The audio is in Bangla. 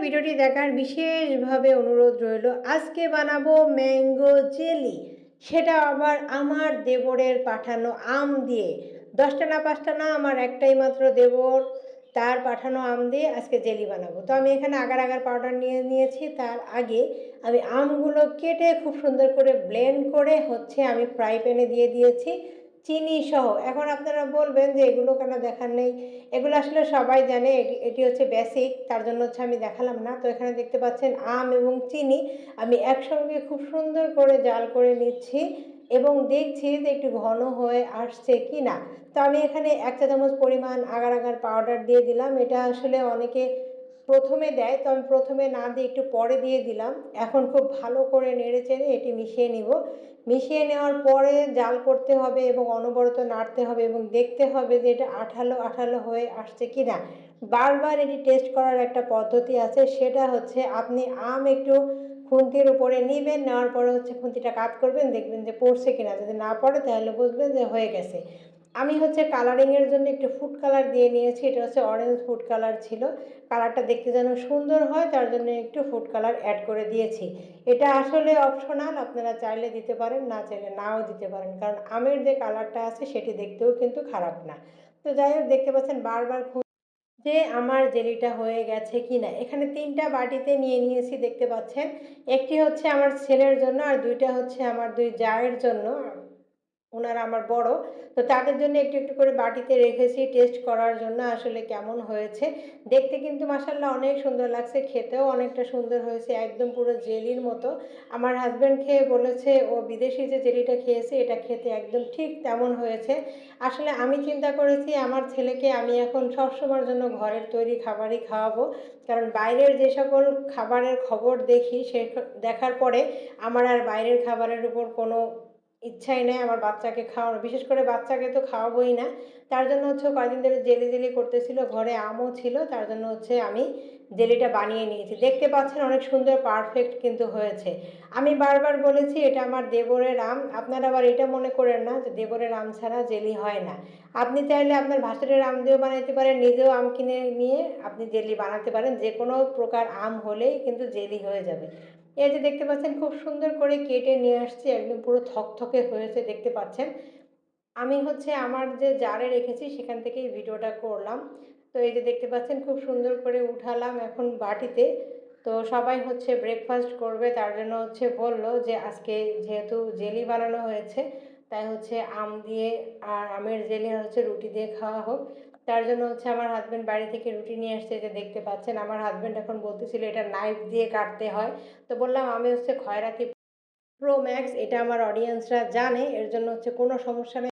ভিডিওটি দেখার বিশেষভাবে অনুরোধ রইল। আজকে বানাবো ম্যাঙ্গো জেলি, সেটা আবার আমার দেবরের পাঠানো আম দিয়ে। 10টা না 5টা না, আমার একটাই মাত্র দেবর, তার পাঠানো আম দিয়ে আজকে জেলি বানাবো। তো আমি এখানে আগার আগার পাউডার নিয়ে নিয়েছি। তার আগে আমি আমগুলো কেটে খুব সুন্দর করে ব্লেন্ড করে আমি ফ্রাই প্যানে দিয়ে দিয়েছি চিনি সহ। এখন আপনারা বলবেন যে এগুলো কেন দেখার নেই? এগুলো আসলে সবাই জানে, এটি এটি হচ্ছে বেসিক, তার জন্য আমি দেখালাম না। তো এখানে দেখতে পাচ্ছেন আম এবং চিনি আমি একসঙ্গে খুব সুন্দর করে জাল করে নিচ্ছি এবং দেখছি যে একটু ঘন হয়ে আসছে কি না। তো আমি এখানে 1 চা চামচ পরিমাণ আগার আগার পাউডার দিয়ে দিলাম। এটা আসলে অনেকে প্রথমে দেয়, তো আমি প্রথমে না দিয়ে একটু পরে দিয়ে দিলাম। এখন খুব ভালো করে নেড়ে চেড়ে এটি মিশিয়ে নিব। মিশিয়ে নেওয়ার পরে জাল করতে হবে এবং অনবরত নাড়তে হবে এবং দেখতে হবে যে এটা আঠালো আঠালো হয়ে আসছে কি না। বারবার এটি টেস্ট করার একটা পদ্ধতি আছে, সেটা হচ্ছে আপনি আম একটু খুন্তির উপরে নিবেন, নেওয়ার পরে খুন্তিটা কাত করবেন, দেখবেন যে পড়ছে কিনা। যদি না পড়ে তাহলে বুঝবেন যে হয়ে গেছে। আমি কালারিংয়ের জন্য একটু ফুড কালার দিয়ে নিয়েছি। এটা অরেঞ্জ ফুড কালার ছিল। কালারটা দেখতে যেন সুন্দর হয়, তার জন্য একটু ফুড কালার অ্যাড করে দিয়েছি। এটা আসলে অপশনাল, আপনারা চাইলে দিতে পারেন, না চাইলে নাও দিতে পারেন, কারণ আমের যে কালারটা আছে সেটি দেখতেও কিন্তু খারাপ না। তো যাই হোক, দেখতে পাচ্ছেন বারবার যে আমার জেলিটা হয়ে গেছে কিনা। এখানে 3টা বাটিতে নিয়ে নিয়েছি, দেখতে পাচ্ছেন। একটি আমার ছেলের জন্য, আর 2টা আমার 2 জায়ের জন্য। ওনারা আমার বড়। তো তাদের জন্য একটু একটু করে বাটিতে রেখেছি টেস্ট করার জন্য আসলে কেমন হয়েছে। দেখতে কিন্তু মাশাআল্লাহ অনেক সুন্দর লাগছে, খেতেও অনেকটা সুন্দর হয়েছে, একদম পুরো জেলির মতো। আমার হাজব্যান্ড খেয়ে বলেছে ও বিদেশি যে জেলিটা খেয়েছে এটা খেতে একদম ঠিক তেমন হয়েছে। আসলে আমি চিন্তা করেছি আমার ছেলেকে আমি এখন সবসময়ের জন্য ঘরের তৈরি খাবারই খাওয়াবো, কারণ বাইরের যে সকল খাবারের খবর দেখি সে দেখার পরে আমার আর বাইরের খাবারের উপর কোনো ইচ্ছাই নেই আমার বাচ্চাকে খাওয়ানোর। বিশেষ করে বাচ্চাকে তো খাওয়াবোই না। তার জন্য কয়েকদিন ধরে জেলি জেলি করতেছিল, ঘরে আমও ছিল, তার জন্য আমি জেলিটা বানিয়ে নিয়েছি। দেখতে পাচ্ছেন অনেক সুন্দর পারফেক্ট কিন্তু হয়েছে। আমি বারবার বলেছি এটা আমার দেবরের আম। আপনারা আবার এটা মনে করেন না যে দেবরের আম ছাড়া জেলি হয় না। আপনি চাইলে আপনার ভাসুরের আম দিয়েও বানাইতে পারেন, নিজেও আম কিনে নিয়ে আপনি জেলি বানাতে পারেন। যে কোনো প্রকার আম হলেই কিন্তু জেলি হয়ে যাবে। এই যে দেখতে পাচ্ছেন খুব সুন্দর করে কেটে নিয়ে আসছি, একদম পুরো থকথকে হয়েছে, দেখতে পাচ্ছেন। আমি আমার যে জারে রেখেছি সেখান থেকেই ভিডিওটা করলাম। তো এই যে দেখতে পাচ্ছেন খুব সুন্দর করে উঠালাম এখন বাটিতে। তো সবাই ব্রেকফাস্ট করবে, তার জন্য বলল যে আজকে যেহেতু জেলি বানানো হয়েছে, তাই আম দিয়ে আর আমের জেলি আর রুটি দিয়ে খাওয়া হোক। তার জন্য আমার হাজব্যান্ড বাড়ি থেকে রুটি নিয়ে আসছে, যে দেখতে পাচ্ছেন। আমার হাজব্যান্ড এখন বলতেছিল এটা নাইফ দিয়ে কাটতে হয়। তো বললাম আমি খয়রাতি প্রো ম্যাক্স, এটা আমার অডিয়েন্সরা জানে, এর জন্য কোনো সমস্যা নেই।